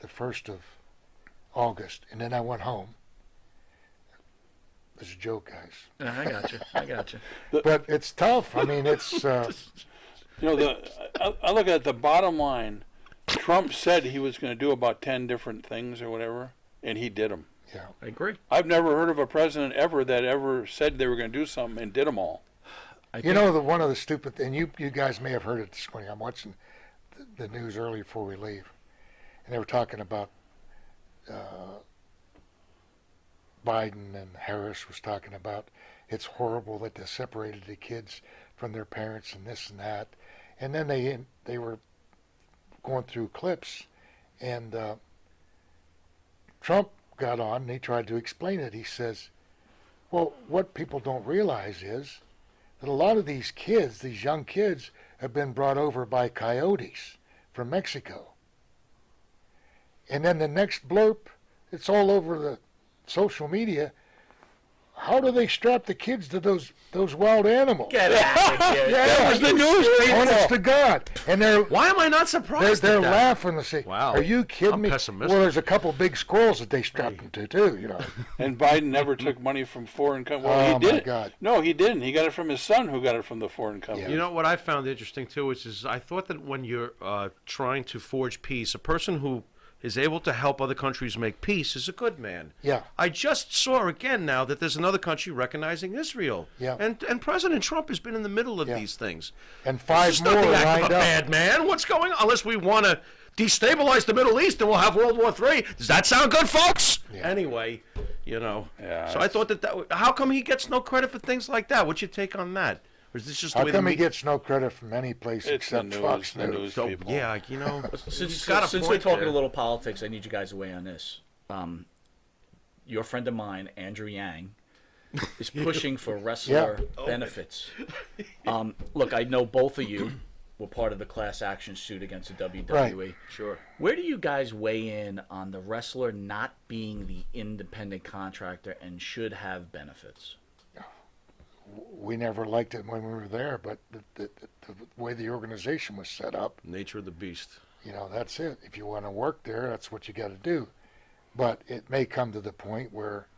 the 1st of August, and then I went home. It's a joke, guys. I got you. But it's tough. I mean, it's... I look at the bottom line. Trump said he was going to do about 10 different things or whatever, and he did them. Yeah, I agree. I've never heard of a president ever that ever said they were going to do something and did them all. One of the stupid things, you guys may have heard it this morning. I'm watching the news early before we leave, and they were talking about Biden, and Harris was talking about it's horrible that they separated the kids from their parents and this and that. And then they were going through clips, and Trump got on and he tried to explain it. He says, well, what people don't realize is that a lot of these kids, these young kids, have been brought over by coyotes from Mexico. And then the next blurb, it's all over the social media. How do they strap the kids to those wild animals? Get out of here. That was the news, honest to God. And why am I not surprised? They're laughing and say, wow. Are you kidding I'm me? pessimistic. Well, there's a couple big squirrels that they strapped them to too, And Biden never took money from foreign countries. Well, he did. My God. No, he didn't. He got it from his son, who got it from the foreign company. You know what I found interesting too is I thought that when you're trying to forge peace, a person who is able to help other countries make peace is a good man. Yeah. I just saw again now that there's another country recognizing Israel. Yeah. And President Trump has been in the middle of these things. And 5 more not the act lined of a up. bad man. What's going on? Unless we want to destabilize the Middle East and we'll have World War III. Does that sound good, folks? Yeah. Anyway, Yeah, so I thought that how come he gets no credit for things like that? What's your take on that? Or is this just the How way come the he gets no credit from any place It's except the Fox news, News? So, people. yeah, Since got a we're point talking there. a little politics, I need you guys to weigh on this. Your friend of mine, Andrew Yang, is pushing for wrestler benefits. Look, I know both of you were part of the class action suit against the WWE. Right. Sure. Where do you guys weigh in on the wrestler not being the independent contractor and should have benefits? We never liked it when we were there, but the way the organization was set up, Nature of the beast. that's it. If you want to work there, that's what you got to do. But it may come to the point where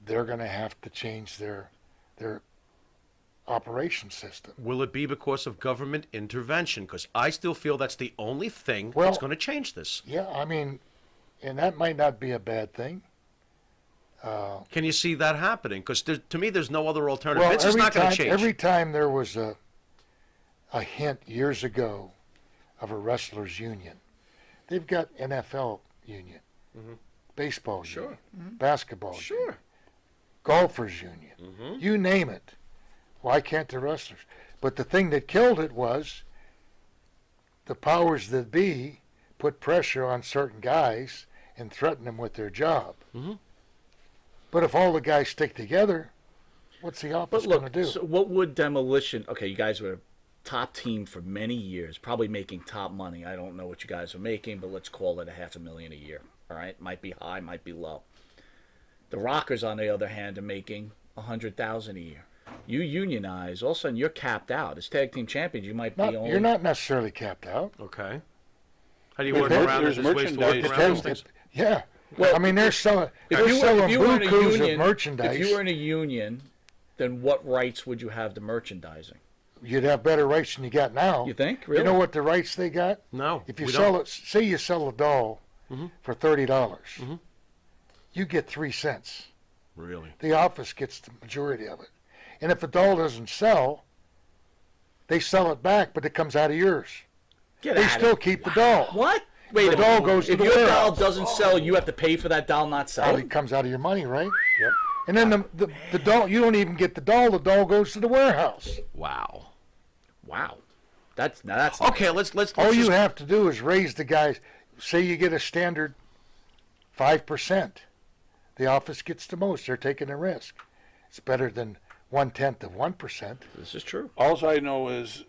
they're going to have to change their operation system. Will it be because of government intervention? Because I still feel that's the only thing Well- that's going to change this. Yeah, I mean, and that might not be a bad thing. Can you see that happening? Because to me, there's no other alternative. Well, It's just not going to change. every time there was a hint years ago of a wrestlers union, they've got NFL union, baseball union, basketball union, golfers union, you name it. Why can't the wrestlers? But the thing that killed it was the powers that be put pressure on certain guys and threatened them with their job. But if all the guys stick together, what's the office But look, going to do? so what would Demolition? Okay, you guys were a top team for many years, probably making top money. I don't know what you guys are making, but let's call it $500,000 a year. All right, might be high, might be low. The Rockers, on the other hand, are making $100,000 a year. You unionize, all of a sudden you're capped out. As tag team champions, you might be only. You're not necessarily capped out. Okay. How do you But work there- around there's this? Ways to work merchandise. around those things? Yeah. Well, I mean, they're selling If you were in a bukus union, of merchandise. if you were in a union, then what rights would you have to merchandising? You'd have better rights than you got now. You think? Really? You know what the rights they got? No. If you we sell don't. it, say you sell a doll for $30, you get 3 cents. Really? The office gets the majority of it. And if a doll doesn't sell, they sell it back, but it comes out of yours. Get They outta still here. keep the doll. What? Wait, The doll goes to if the your doll warehouse. doesn't sell, you have to pay for that doll not selling. It comes out of your money, right? Yep. And then the doll, you don't even get the doll goes to the warehouse. Wow. Wow, that's Okay, let's All you just- have to do is raise the guys. Say you get a standard 5%. The office gets the most. They're taking a risk. It's better than 1/10 of 1%. This is true. All I know is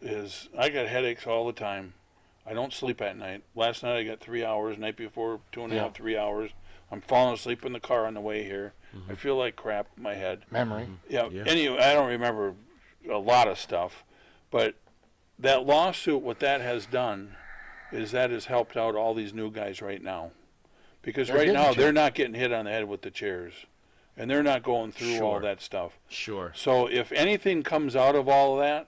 I got headaches all the time. I don't sleep at night. Last night I got 3 hours. Night before, 2.5, 3 hours. I'm falling asleep in the car on the way here. I feel like crap in my head. Memory. Yeah. Anyway, I don't remember a lot of stuff, but that lawsuit, what that has done, is that has helped out all these new guys right now, because They're right getting now they're checked. not getting hit on the head with the chairs, and they're not going through all Sure. that stuff. Sure. So if anything comes out of all of that,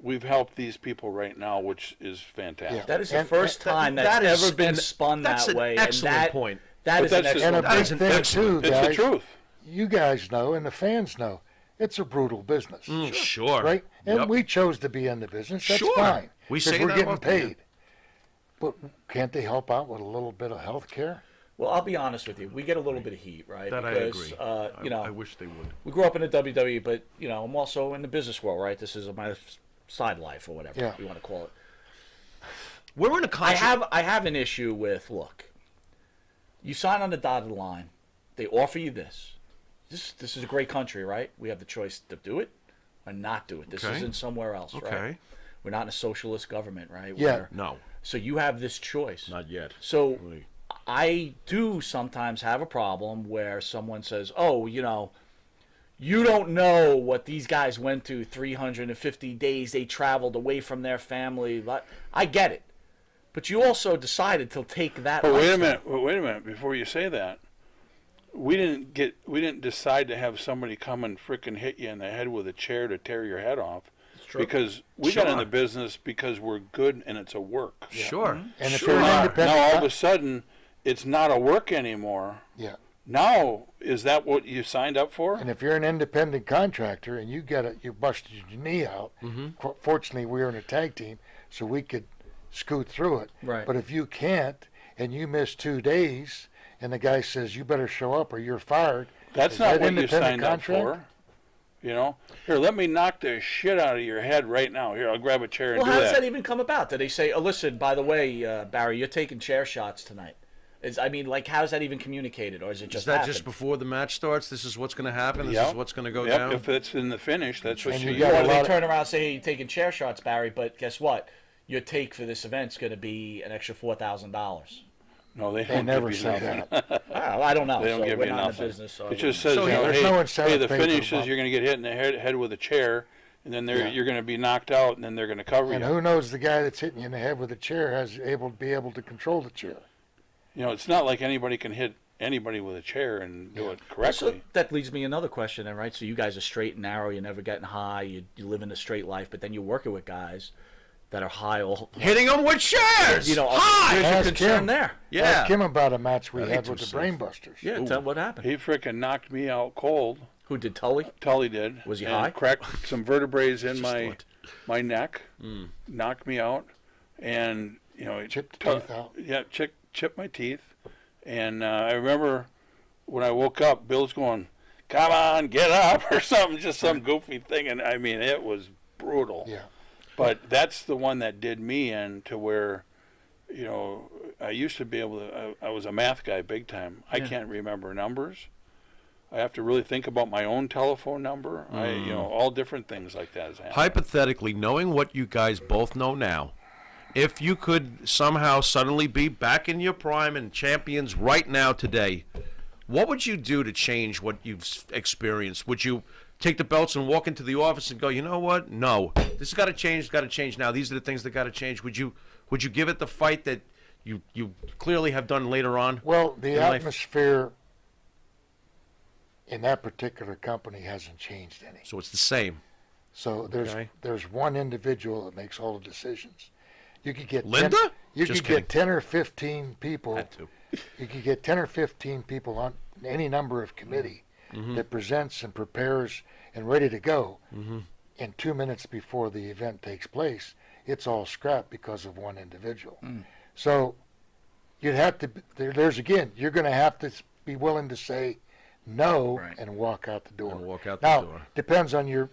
we've helped these people right now, which is fantastic. That is the And- first time that's that is- ever been and spun that's that an way. excellent and that, point. That But is an that's just- And a excellent big is an thing excellent- too, It's guys. the truth. You guys know, and the fans know, it's a brutal business, Sure. right? And Yep. we chose to be in the business. That's Sure. fine. We 'cause say we're that getting often, yeah. paid. But can't they help out with a little bit of health care? Well, I'll be honest with you. We get a little bit of heat, right? That because, I agree. you know, I wish they would. we grew up in the WWE, but you know, I'm also in the business world, right? This is my side life or whatever Yeah. you want to call it. We're in a constant. I have an issue with, look, you sign on the dotted line, they offer you this. This is a great country, right? We have the choice to do it or not do it. This Okay. isn't somewhere else, right? Okay. We're not in a socialist government, right? Yeah. Where- No, So you have this choice. not yet. So Really. I do sometimes have a problem where someone says, "Oh, you know, you don't know what these guys went to 350 days they traveled away from their family." I get it. But you also decided to take that But wait a lifestyle. minute. Before you say that, we didn't decide to have somebody come and frickin' hit you in the head with a chair to tear your head off. true. Because we got in Sure. the business because we're good and it's a work. Sure. And if Sure. you're an Now independent, all of a sudden, it's not a work anymore. yeah. Now, is that what you signed up for? And if you're an independent contractor and you busted your knee out, fortunately we were in a tag team, so we could scoot through it. Right. But if you can't and you miss 2 days, and the guy says you better show up or you're fired, That's is not that what you independent signed up contract? for. You know, here, let me knock the shit out of your head right now. Here, I'll grab a chair and Well, do how that. does that even come about? Do they say, "Oh, listen, by the way, Barry, you're taking chair shots tonight"? I mean, like, how is that even communicated, or is it just Is that happen? just before the match starts? This is what's going to happen. This Yep. is what's going to go Yep, down. if it's in the finish, that's what And you you got Or a do lot they of- turn around and say, "Hey, you're taking chair shots, Barry, but guess what? Your take for this event's going to be an extra $4,000." No, they They don't never give you say nothing. that. I don't know. They don't so give we're you not in the nothing. business, so I It just wouldn't- says, So, you yeah, know, there's hey, no incentive hey, the pay for the finish is bump. you're going to get hit in the head with a chair, and then Yeah. you're going to be knocked out, and then they're going to cover And you. who knows the guy that's hitting you in the head with a chair be able to control the chair. You know, it's not like anybody can hit anybody with a chair and do it So correctly. that leads me another question then, right? So you guys are straight and narrow. You're never getting high. You live in a straight life, but then you're working with guys that are high all Hitting them with chairs. You know, High. there's your Ask concern him. there. Yeah. Ask him about a match we That had ain't with too the safe. Brainbusters. Yeah, tell what happened. He frickin' knocked me out cold. Who did Tully? Tully did. Was he and high? Cracked some vertebrae in Just my thought. my neck. Knocked me out, and you know, Chipped the teeth out. Yeah, chipped my teeth. And I remember when I woke up, Bill's going, "Come on, get up," or something, just some goofy thing. And I mean, it was brutal. Yeah. But that's the one that did me in to where, you know, I used to be able to. I was a math guy big time. I can't remember numbers. I have to really think about my own telephone number. You know, all different things like that has happened. Hypothetically, knowing what you guys both know now, if you could somehow suddenly be back in your prime and champions right now today, what would you do to change what you've experienced? Would you take the belts and walk into the office and go, you know what? No, this has got to change. It's got to change now. These are the things that got to change. Would you give it the fight that you clearly have done later on? Well, the in life? atmosphere in that particular company hasn't changed any. So it's the same. So there's one individual that makes all the decisions. You could get Linda? 10, you Just could kidding. get 10 or 15 people. Had to. You could get 10 or 15 people on any number of committee that presents and prepares and ready to go. And 2 minutes before the event takes place, it's all scrapped because of one individual. So you'd have to. There's again, you're going to have to be willing to say no and walk out the door. And walk out the now, door. depends on your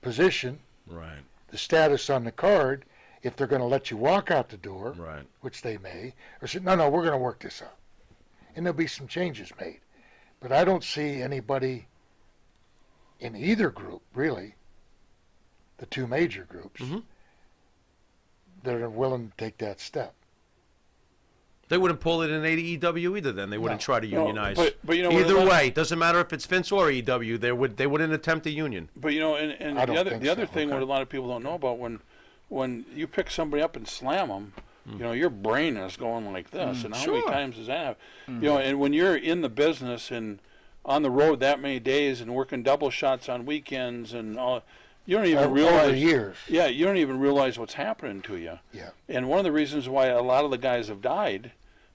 position, Right. the status on the card. If they're going to let you walk out the door, Right. which they may, or say, no, we're going to work this out. And there'll be some changes made. But I don't see anybody in either group, really, the two major groups, that are willing to take that step. They wouldn't pull it in AEW either. Then they wouldn't try to No, unionize. but you know, either what- way, doesn't matter if it's Vince or AEW. They wouldn't attempt a union. But you know, and I the don't other think the other so. thing Okay. what a lot of people don't know about when you pick somebody up and slam them, you know, your brain is going like this. And how many times does that happen? You know, and when you're in the business and on the road that many days and working double shots on weekends and all, you don't even Over realize. years. Yeah, you don't even realize what's happening to you. Yeah. And one of the reasons why a lot of the guys have died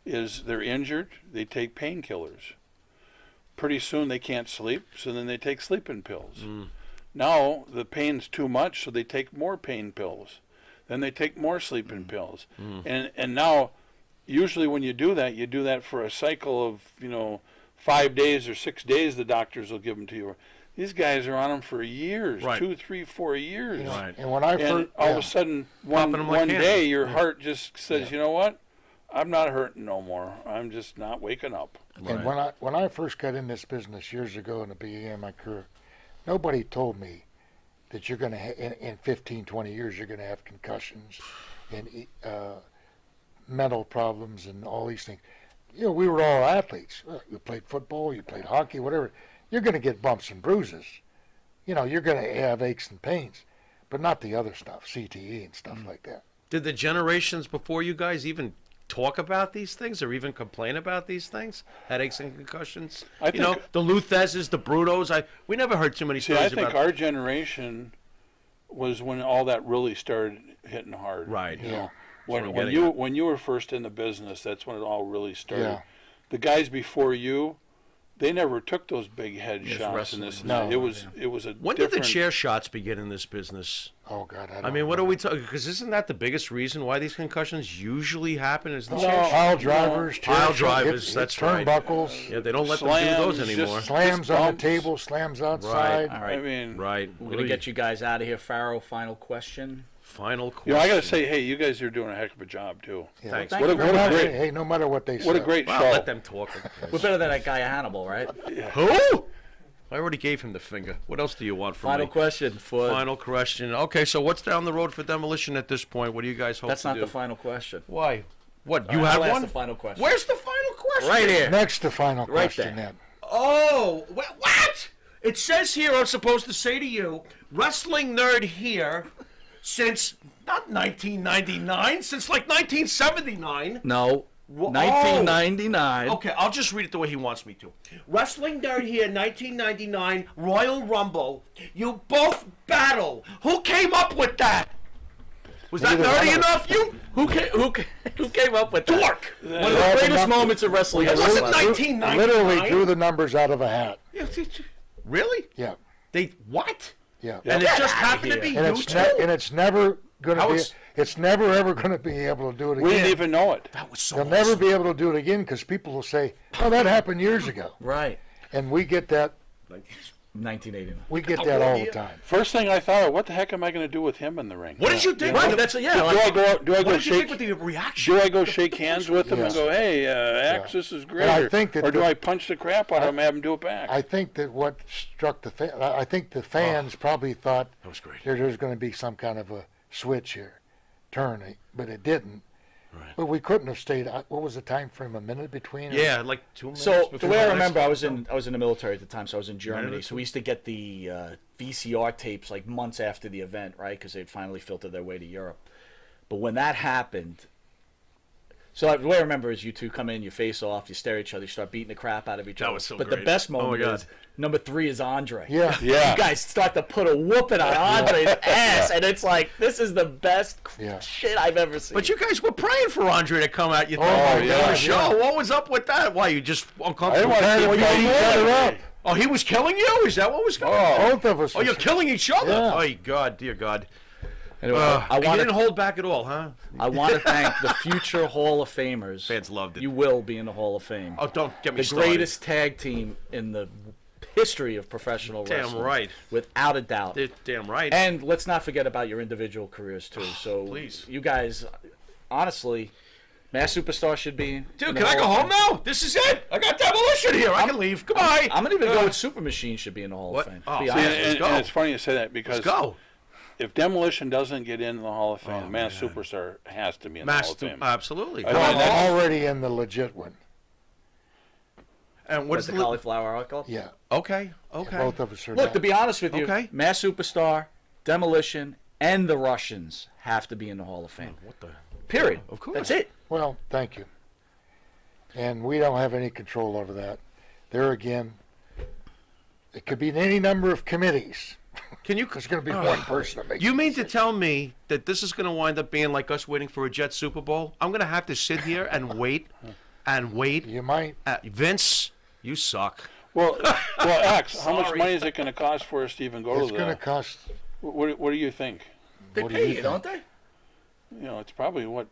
is they're injured. They take painkillers. Pretty soon they can't sleep, so then they take sleeping pills. Now the pain's too much, so they take more pain pills. Then they take more sleeping pills. And now, usually when you do that for a cycle of 5 days or 6 days. The doctors will give them to you. These guys are on them for years, Right. 2, 3, 4 years. Right. And when I And first, all of a sudden, Popping 'em like one candy. day, your heart just says, you know what? I'm not hurting no more. I'm just not waking up. and when I first got in this business years ago in the beginning of my career, nobody told me that you're going to, in 15, 20 years, you're going to have concussions and mental problems and all these things. We were all athletes. You played football, you played hockey, whatever. You're going to get bumps and bruises. You're going to have aches and pains, but not the other stuff, CTE and stuff like that. Did the generations before you guys even talk about these things or even complain about these things? Headaches and concussions? I think- the Luthezes, the Brutos. We never heard too many See, stories I think about our generation was when all that really started hitting hard. Right. Yeah. That's what When, I'm when getting you at. when you were first in the business, that's when it all really started. Yeah. The guys before you, they never took those big head Yes, shots and wrestling. this. And No. that. It was a When did the different. chair shots begin in this business? Oh, God. I mean, what are we talking? Because isn't that the biggest reason why these concussions usually happen? Is the No, chair shots? pile drivers, Pile chair drivers, hits, that's right. turnbuckles, Yeah, they don't let them do those Slams, anymore. just- slams on the bumps. table, slams outside. All right. I mean, Right. We're going to get you guys out of here. Pharaoh, final question. Final question. I got to say, hey, you guys are doing a heck of a job too. Yeah. Thanks. Thank What a, you what very a much. great, Hey, no matter what they say. what a great Wow, show. let them talk. We're better than that guy Hannibal, right? Who? I already gave him the finger. What else do you want from Final me? question for. Final question. Okay, so what's down the road for Demolition at this point? What do you guys hope That's to not do? the final question. Why? What? You All right, have I'll ask one? the final question. Where's the final question? Right here. Next to final Right question there. then. Oh, what? It says here I'm supposed to say to you, wrestling nerd here since, not 1999, since like 1979. No, 1999. Okay, I'll just read it the way he wants me to. Wrestling Nerd here, 1999 Royal Rumble. You both battle. Who came up with that? Was that nerdy enough? You? Who came up with that? Dork. One of the greatest moments of wrestling. It wasn't ever. 1999. Literally drew the numbers out of a hat. Really? Yeah. They what? Yeah. And it just happened to be And you it's two? and it's never going to be. It's never ever going to be able to do it again. We didn't even know it. That was so They'll never be able to do it again because people will say, "Oh, that happened years ago." Right. And we get that. 1989. We get that all the time. First thing I thought of, what the heck am I going to do with him in the ring? What did you think? Right, that's Do I go What did you shake? think with the reaction? Do I go shake hands with him and go, "Hey, Axe, this is great," I think that or do the- I punch the crap out of him and have him do it back? I think that what struck the I think the fans probably thought That was great. there's going to be some kind of a switch here, turn, but it didn't. Right. But we couldn't have stayed. What was the time frame? A minute between? Yeah, like 2 minutes. So the before way I next remember, I was one. in the military at the time, so I was in Germany. Minute or So we used to get the VCR tapes like months after the event, right? Because they'd finally filtered their way to Europe. But when that happened, so the way I remember is you two come in, you face off, you stare at each other, you start beating the crap out of each other. was so but great. the best Oh my moment God. is number 3 is Andre. Yeah. Yeah. You guys start to put a whooping on Andre's ass, and it's like, this is the best shit I've ever seen. But you guys were praying for Andre to come out. You thought, my the God, show. yeah. What was up with that? Why, you just uncomfortable? I didn't want to keep We beat each other up. Oh, he was killing you? Is that what was going on? Both of us. Oh, you're killing each other? Yeah. Oh, God, dear God. Anyway, You want didn't hold back at all, huh? I want to thank the future Hall of Famers. Fans loved it. You will be in the Hall of Fame. Oh, don't get me The started. greatest tag team in the history of professional Damn wrestling. right. Without a doubt. Damn right. And let's not forget about your individual careers, too. So, Please. you guys, honestly, Mass Superstar should be. Dude, can I go home now? This is it. I got Demolition here. I can leave. Goodbye. I'm going to even go with Super Machine should be in the Hall What? of Fame. Oh, Be see, honest. and, go. and it's funny you say that because Let's go. if Demolition doesn't get in the Hall of Fame, Mass Superstar has to be in the Hall of Fame. Absolutely. I mean, I'm that's- already in the legit one. And What's the cauliflower arc called? Yeah. Okay. Both of us are. Look, down. to be honest with you, Okay. Mass Superstar, Demolition, and the Russians have to be in the Hall of Fame. What the? Period. Of course. That's it. Well, thank you. And we don't have any control over that. There again, it could be in any number of committees. Can you? There's going to be one person that makes. You mean to tell me that this is going to wind up being like us waiting for a Jet Super Bowl? I'm going to have to sit here and wait and wait. You might. Vince, you suck. Well, Axe, how much Sorry. money is it going to cost for us to even go It's to going to the? cost. What do you think? They What do pay you you, don't they? You know, it's probably what,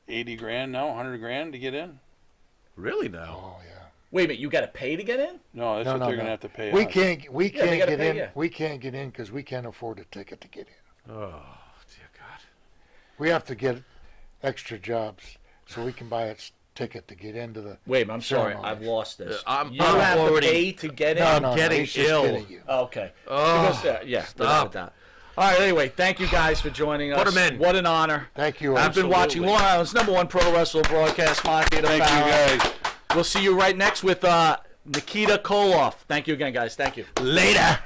80 grand now, 100 grand to get in. Really now? Oh yeah. Wait a minute, you got to pay to get in? No, that's what they're going to have to pay. We us. can't. We Yeah, they can't gotta get pay in. you. We can't get in because we can't afford a ticket to get in. Oh, dear God. We have to get extra jobs so we can buy a ticket to get into the. Wait a minute, I'm sorry, ceremonies. I've lost this. I'm You have already- to pay to get in? No, getting he's just ill. kidding you. Oh, okay. Oh, Because, yeah, stop. without a doubt. All right, anyway, thank you guys for joining us. Put 'em in. What an honor. Thank you. I've been watching Long Island's #1 pro wrestler broadcast, Monte The Thank Pharaoh. you guys. We'll see you right next with Nikita Koloff. Thank you again, guys. Thank you. Later.